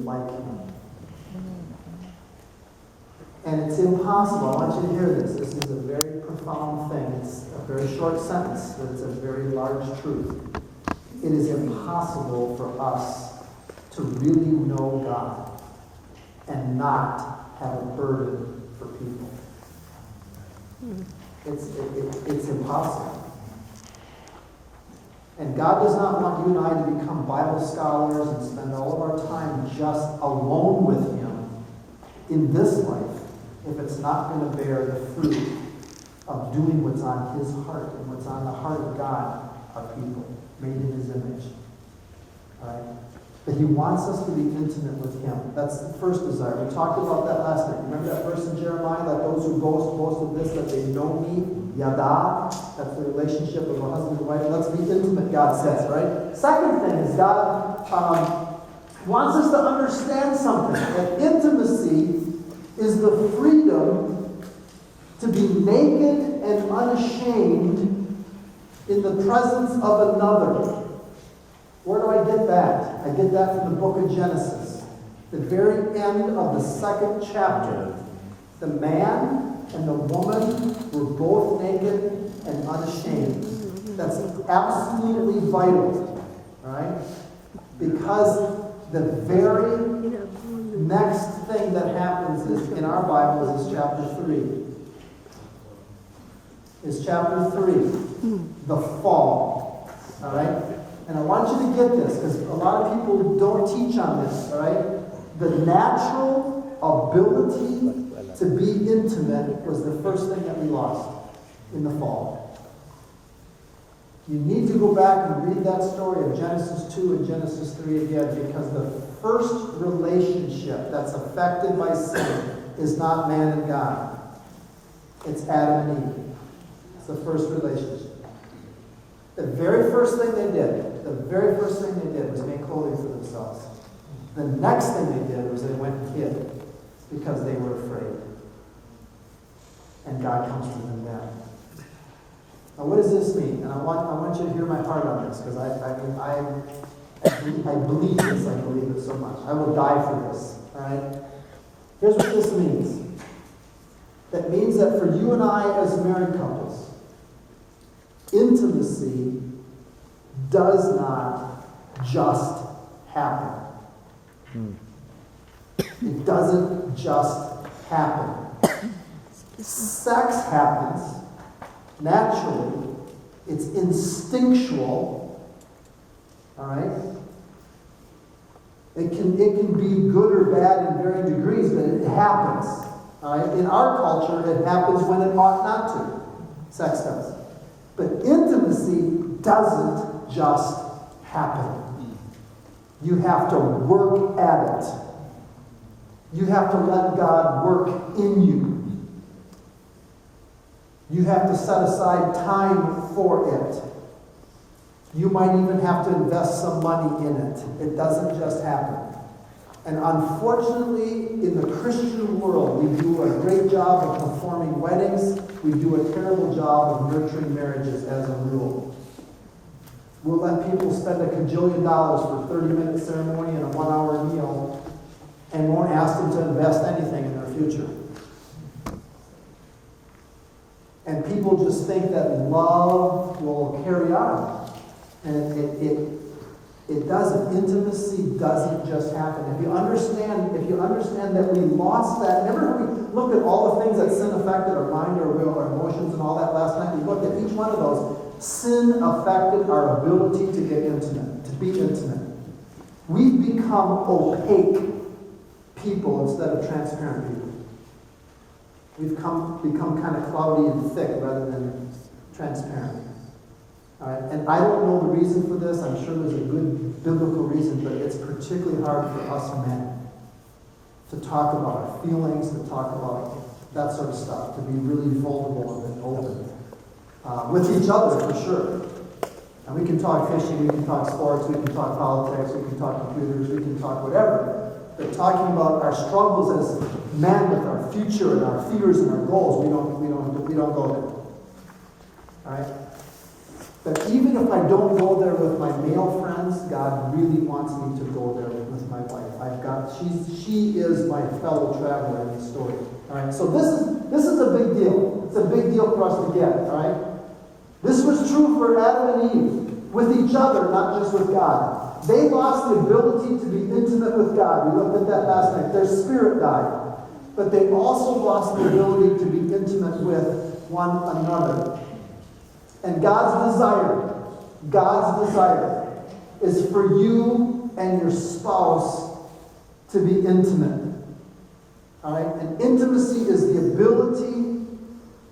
like him. And it's impossible. I want you to hear this. This is a very profound thing. It's a very short sentence, but it's a very large truth. It is impossible for us to really know God and not have a burden for people. It's impossible. And God does not want you and I to become Bible scholars and spend all of our time just alone with Him in this life if it's not going to bear the fruit of doing what's on His heart and what's on the heart of God, our people, made in His image. All right? But He wants us to be intimate with Him. That's the first desire. We talked about that last night. Remember that verse in Jeremiah? Let those who boast of this, that they know me. Yada. That's the relationship of a husband and wife. Let's be intimate, God says, right? Second thing is God wants us to understand something. That intimacy is the freedom to be naked and unashamed in the presence of another. Where do I get that? I get that from the book of Genesis. The very end of the 2nd chapter. The man and the woman were both naked and unashamed. That's absolutely vital. Right? Because the very next thing that happens is, in our Bible is chapter 3. Is chapter 3. The fall. All right? And I want you to get this, because a lot of people don't teach on this, all right? The natural ability to be intimate was the first thing that we lost in the fall. You need to go back and read that story of Genesis 2 and Genesis 3 again, because the first relationship that's affected by sin is not man and God. It's Adam and Eve. It's the first relationship. The very first thing they did was make clothing for themselves. The next thing they did was they went and hid because they were afraid. And God comes to them then. Now, what does this mean? And I want you to hear my heart on this, because I believe this. I believe it so much. I will die for this. All right? Here's what this means. That means that for you and I as married couples, intimacy does not just happen. It doesn't just happen. Sex happens naturally. It's instinctual. All right? It can be good or bad in varying degrees, but it happens. All right? In our culture, it happens when it ought not to. Sex does. But intimacy doesn't just happen. You have to work at it. You have to let God work in you. You have to set aside time for it. You might even have to invest some money in it. It doesn't just happen. And unfortunately, in the Christian world, we do a great job of performing weddings. We do a terrible job of nurturing marriages as a rule. We'll let people spend $1 kajillion for a 30-minute ceremony and a 1-hour meal and won't ask them to invest anything in their future. And people just think that love will carry on. And it doesn't. Intimacy doesn't just happen. If you understand that we lost that, remember we looked at all the things that sin affected, our mind, our will, our emotions, and all that last night? We looked at each one of those. Sin affected our ability to get intimate, to be intimate. We've become opaque people instead of transparent people. We've become kind of cloudy and thick rather than transparent. All right? And I don't know the reason for this. I'm sure there's a good biblical reason, but it's particularly hard for us men to talk about our feelings, to talk about that sort of stuff, to be really vulnerable and open. With each other, for sure. And we can talk fishing, we can talk sports, we can talk politics, we can talk computers, we can talk whatever. But talking about our struggles as men with our future and our fears and our goals, we don't go there. All right? But even if I don't go there with my male friends, God really wants me to go there with my wife. She She is my fellow traveler in the story. All right. So this is a big deal. It's a big deal for us to get. All right. This was true for Adam and Eve, with each other, not just with God. They lost the ability to be intimate with God. We looked at that last night. Their spirit died. But they also lost the ability to be intimate with one another. And God's desire is for you and your spouse to be intimate. All right? And intimacy is the ability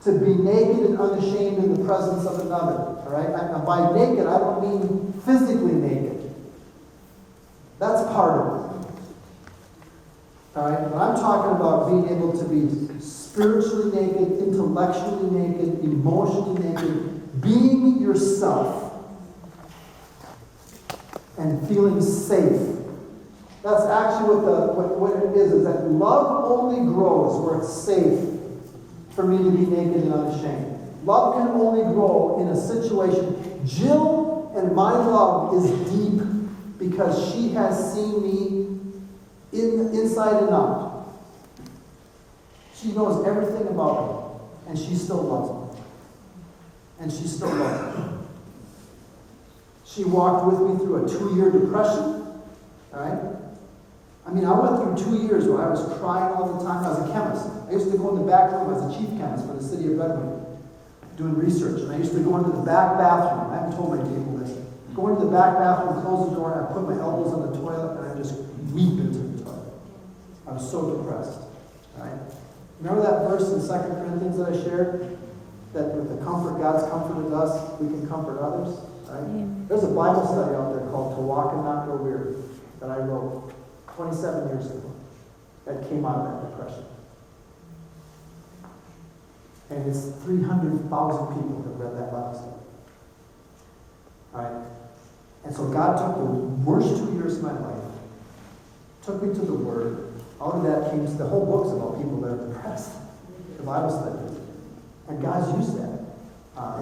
to be naked and unashamed in the presence of another. All right? And by naked, I don't mean physically naked. That's part of it. All right? But I'm talking about being able to be spiritually naked, intellectually naked, emotionally naked, being yourself and feeling safe. That's actually what it is that love only grows where it's safe for me to be naked and unashamed. Love can only grow in a situation. Jill and my love is deep because she has seen me inside and out. She knows everything about me, and she still loves me. And she still loves me. She walked with me through a 2-year depression. All right? I mean, I went through 2 years where I was crying all the time. I was a chemist. I used to go in the back room as a chief chemist for the city of Redwood, doing research. And I used to go into the back bathroom. I haven't told my people this. Go into the back bathroom, close the door, and I put my elbows on the toilet, and I just weep into the toilet. I was so depressed. All right? Remember that verse in 2 Corinthians that I shared? That with the comfort God's comforted us, we can comfort others. Right? There's a Bible study out there called To Walk and Not Grow Weary that I wrote 27 years ago that came out of that depression. And it's 300,000 people have read that Bible study. All right? And so God took the worst 2 years of my life, took me to the Word. Out of that came the whole book's about people that are depressed. The Bible study. And God's used that.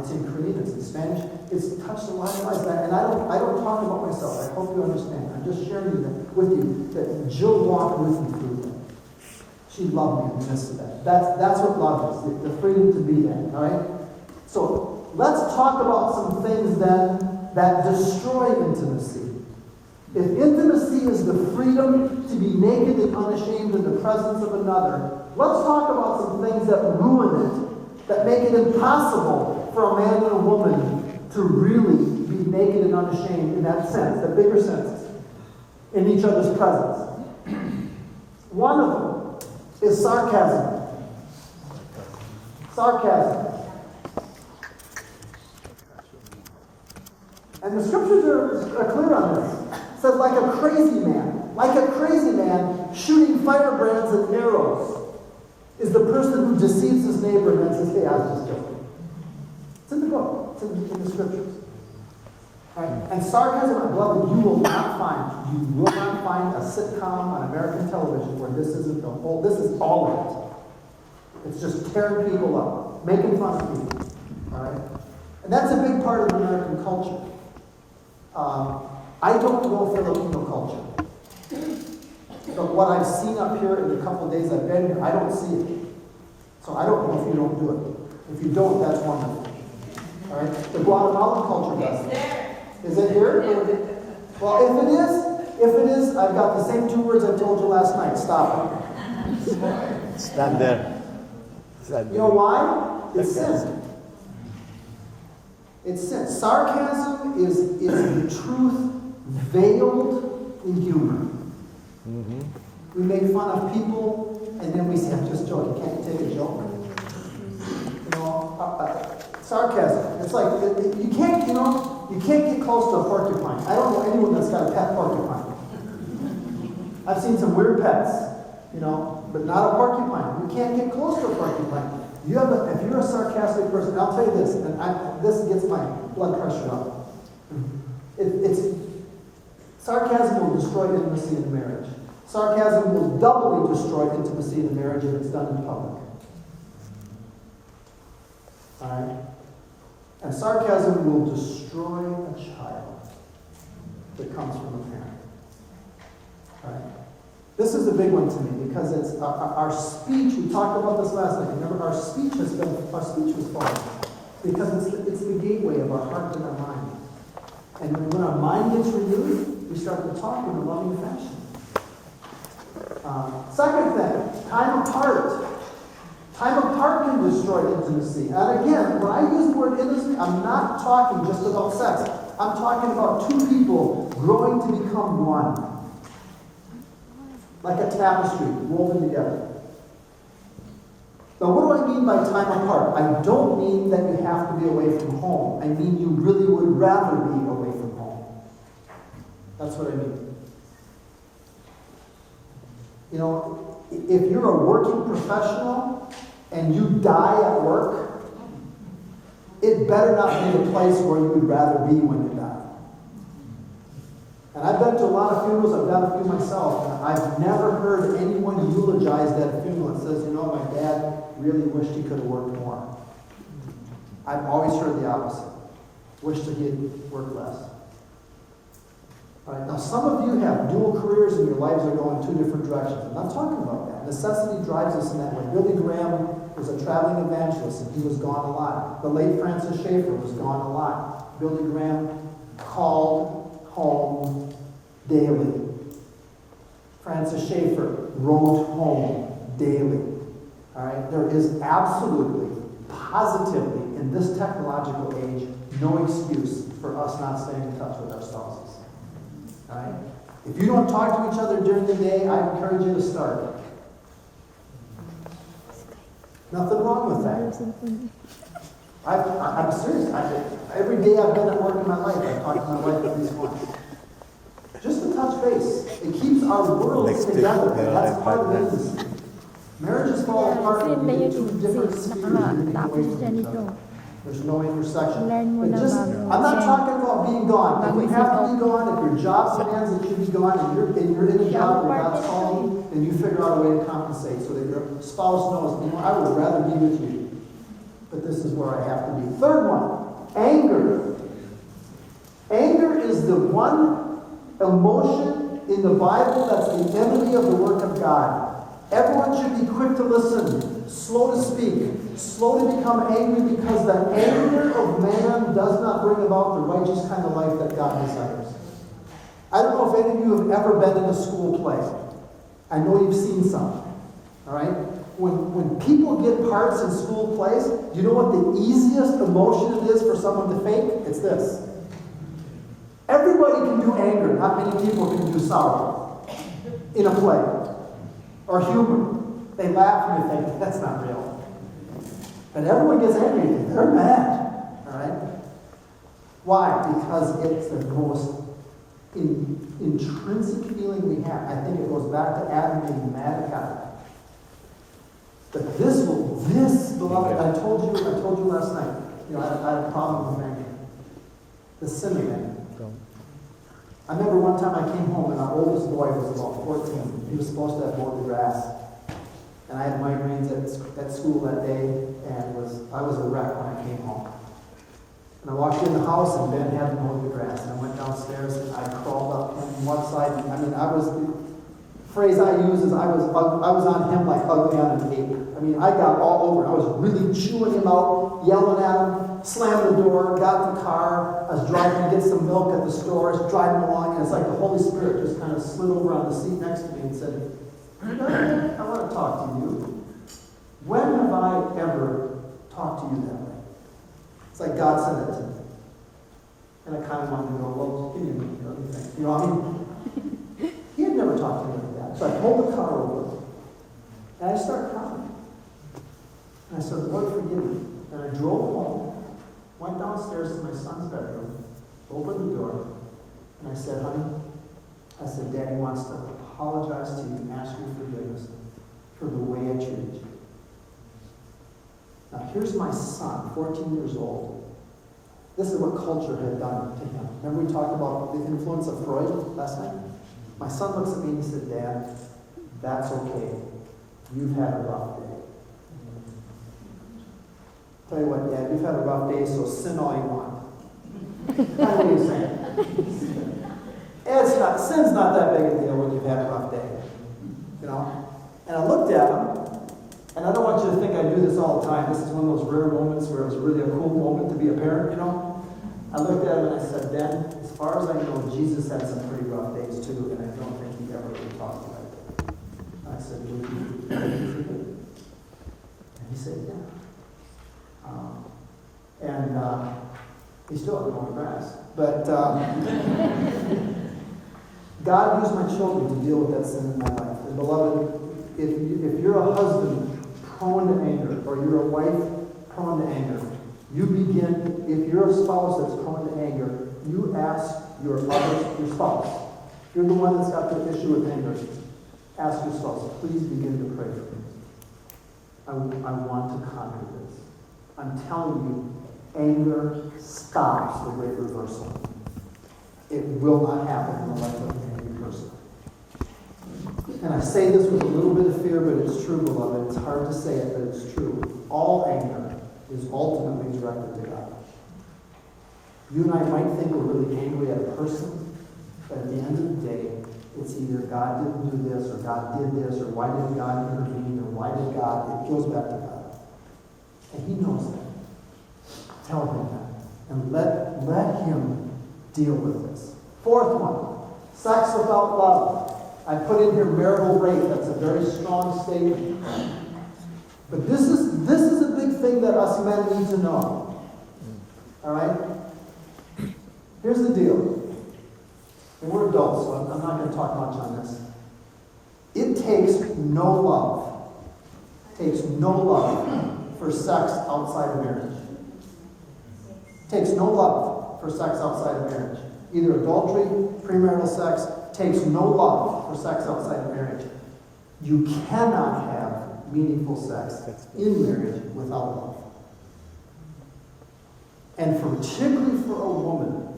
It's in Korean, it's in Spanish. It's touched a lot of lives. And I don't talk about myself. I hope you understand. I'm just sharing with you that Jill walked with me through that. She loved me in the midst of that. That's what love is, the freedom to be that. All right? So let's talk about some things then that destroy intimacy. If intimacy is the freedom to be naked and unashamed in the presence of another, let's talk about some things that ruin it, that make it impossible for a man and a woman to really be naked and unashamed in that sense, the bigger sense, in each other's presence. One of them is sarcasm. Sarcasm. And the scriptures are clear on this. It says, like a crazy man shooting firebrands and arrows is the person who deceives his neighbor and then says, hey, I was just joking. It's in the book. It's in the scriptures. Right? And sarcasm, beloved, you will not find a sitcom on American television where this isn't this is all of it. It's just tearing people up, making fun of people. All right? And that's a big part of American culture. I don't know Filipino culture. But what I've seen up here in the couple of days I've been here, I don't see it. So I don't know if you don't do it. If you don't, that's wonderful. All right? The Guatemalan culture does it. Is it here? Well, if it is, I've got the same 2 words I told you last night. Stop it. Stand there. You know why? It's sin. It's sin. Sarcasm is the truth veiled in humor. Mm-hmm. We make fun of people, and then we say, I'm just joking. Can't you take a joke? You know, sarcasm. It's like, you can't get close to a porcupine. I don't know anyone that's got a pet porcupine. I've seen some weird pets, but not a porcupine. You can't get close to a porcupine. If you're a sarcastic person, I'll tell you this, and this gets my blood pressure up. Sarcasm will destroy intimacy in marriage. Sarcasm will doubly destroy intimacy in a marriage if it's done in public. All right? And sarcasm will destroy a child that comes from a parent. All right? This is a big one to me because it's our speech. We talked about this last night. Remember, our speech was falling because it's the gateway of our heart and our mind. And when our mind gets renewed, we start to talk in a loving fashion. Second thing, time apart. Time apart can destroy intimacy. And again, when I use the word intimacy, I'm not talking just about sex. I'm talking about two people growing to become one. Like a tapestry woven together. Now, what do I mean by time apart? I don't mean that you have to be away from home. I mean you really would rather be away from home. That's what I mean. You know, if you're a working professional and you die at work, it better not be the place where you would rather be when you die. And I've been to a lot of funerals, I've done a few myself, and I've never heard anyone eulogized at a funeral and says, you know, my dad really wished he could have worked more. I've always heard the opposite. Wished that he had worked less. All right, now some of you have dual careers and your lives are going two different directions. I'm not talking about that. Necessity drives us in that way. Billy Graham was a traveling evangelist and he was gone a lot. The late Francis Schaeffer was gone a lot. Billy Graham called home daily. Francis Schaeffer wrote home daily. All right? There is absolutely, positively, in this technological age, no excuse for us not staying in touch with our spouses. All right? If you don't talk to each other during the day, I encourage you to start. Nothing wrong with that. I'm serious. Every day I've been at work in my life, I've talked to my wife at least once. Just to touch base. It keeps our worlds together. And that's part of it. Marriages fall apart when you get two different spheres moving away from each other. There's no intersection. I'm not talking about being gone. If you have to be gone, if your job demands that you be gone, and you're in a job where God's calling you, then you figure out a way to compensate so that your spouse knows, you know, I would rather be with you. But this is where I have to be. Third one, anger. Anger is the one emotion in the Bible that's the enemy of the work of God. Everyone should be quick to listen, slow to speak, slow to become angry, because the anger of man does not bring about the righteous kind of life that God desires. I don't know if any of you have ever been in a school play. I know you've seen some. All right? When people get parts in school plays, do you know what the easiest emotion it is for someone to fake? It's this. Everybody can do anger. Not many people can do sorrow in a play. Or humor. They laugh and they think, that's not real. But everyone gets angry. They're mad. All right? Why? Because it's the most intrinsic feeling we have. I think it goes back to Adam being mad at God. But this, beloved, I told you last night, you know, I had a problem with anger. The sin of anger. I remember one time I came home and our oldest boy was about 14. He was supposed to have mowed the grass. And I had migraines at school that day, and I was a wreck when I came home. And I walked in the house and Ben hadn't mowed the grass. And I went downstairs and I crawled up on one side. I mean, the phrase I use is I was on him like ugly on a tape. I mean, I got all over. I was really chewing him out, yelling at him, slammed the door, got the car. I was driving to get some milk at the store. I was driving along, and it's like the Holy Spirit just kind of slid over on the seat next to me and said, I want to talk to you. When have I ever talked to you that way? It's like God sent it to me. And I kind of wanted to go, well, give me a minute, let me think. You know what I mean? He had never talked to me like that. So I pulled the car over, and I started crying. And I said, Lord, forgive me. And I drove home, went downstairs to my son's bedroom, opened the door, and I said, honey, Daddy wants to apologize to you and ask you forgiveness for the way I treated you. Now, here's my son, 14 years old. This is what culture had done to him. Remember we talked about the influence of Freud last night? My son looks at me and he said, Dad, that's okay. You've had a rough day. Tell you what, Dad, you've had a rough day, so sin all you want. That's what he's saying. Sin's not that big a deal when you've had a rough day. all the time. This is one of those rare moments where it was really a cool moment to be a parent, you know. I looked at him and I said, Ben, as far as I know, Jesus had some pretty rough days too, and I don't think he ever really talked about it. I said, would you forgive? And he said, yeah. He still hasn't mown the grass. But God used my children to deal with that sin in my life. And beloved, if you're a husband prone to anger, or you're a wife prone to anger, you begin, if you're a spouse that's prone to anger, you ask your spouse. If you're the one that's got the issue with anger, ask your spouse, please begin to pray for me. I want to conquer this. I'm telling you, anger stops the great reversal. It will not happen in the life of an angry person. And I say this with a little bit of fear, but it's true, beloved. It's hard to say it, but it's true. All anger is ultimately directed to God. You and I might think we're really angry at a person, but at the end of the day, it's either God didn't do this, or God did this, or why didn't God intervene, or why did God? It goes back to God. And He knows that. Tell Him that. And let Him deal with this. Fourth one, sex without love. I put in here marital rape. That's a very strong statement. But this is a big thing that us men need to know. All right? Here's the deal. And we're adults, so I'm not going to talk much on this. It takes no love. It takes no love for sex outside of marriage. It takes no love for sex outside of marriage. Either adultery, premarital sex, takes no love for sex outside of marriage. You cannot have meaningful sex in marriage without love. And particularly for a woman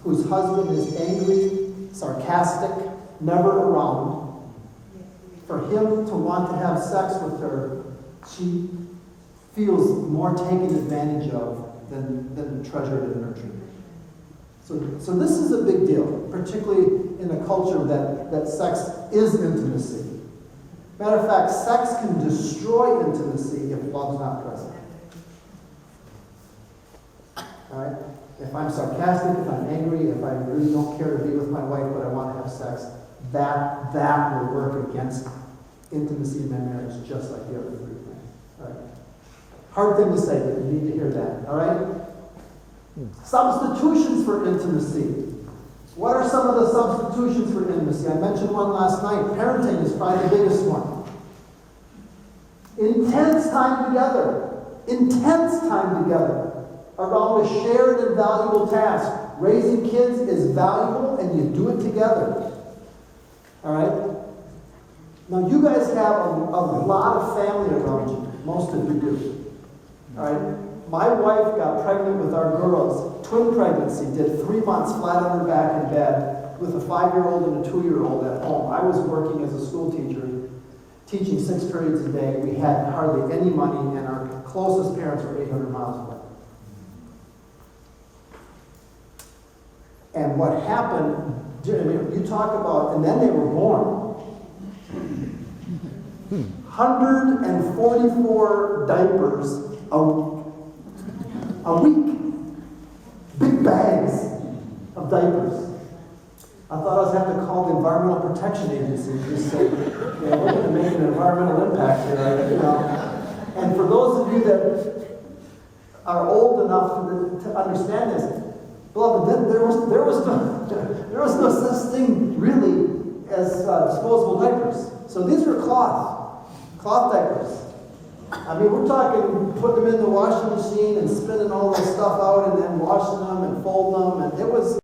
whose husband is angry, sarcastic, never around, for him to want to have sex with her, she feels more taken advantage of than treasured and nurtured. So this is a big deal, particularly in a culture that sex is intimacy. Matter of fact, sex can destroy intimacy if love's not present. All right? If I'm sarcastic, if I'm angry, if I really don't care to be with my wife, but I want to have sex, that will work against intimacy in my marriage, just like the other three things. All right? Hard thing to say, but you need to hear that. All right? Substitutions for intimacy. What are some of the substitutions for intimacy? I mentioned one last night. Parenting is probably the biggest one. Intense time together. Intense time together around a shared and valuable task. Raising kids is valuable, and you do it together. All right? Now, you guys have a lot of family around you. Most of you do. All right? My wife got pregnant with our girls. Twin pregnancy, did 3 months flat on her back in bed with a 5-year-old and a 2-year-old at home. I was working as a school teacher, teaching 6 periods a day. We had hardly any money, and our closest parents were 800 miles away. And what happened, you talk about, and then they were born. 144 diapers a week. Big bags of diapers. I thought I was going to have to call the Environmental Protection Agency and just say, we're going to make an environmental impact here. You know. And for those of you that are old enough to understand this, beloved, there was no such thing really as disposable diapers. So these were cloth diapers. I mean, we're talking putting them in the washing machine and spinning all this stuff out and then washing them and folding them, and it was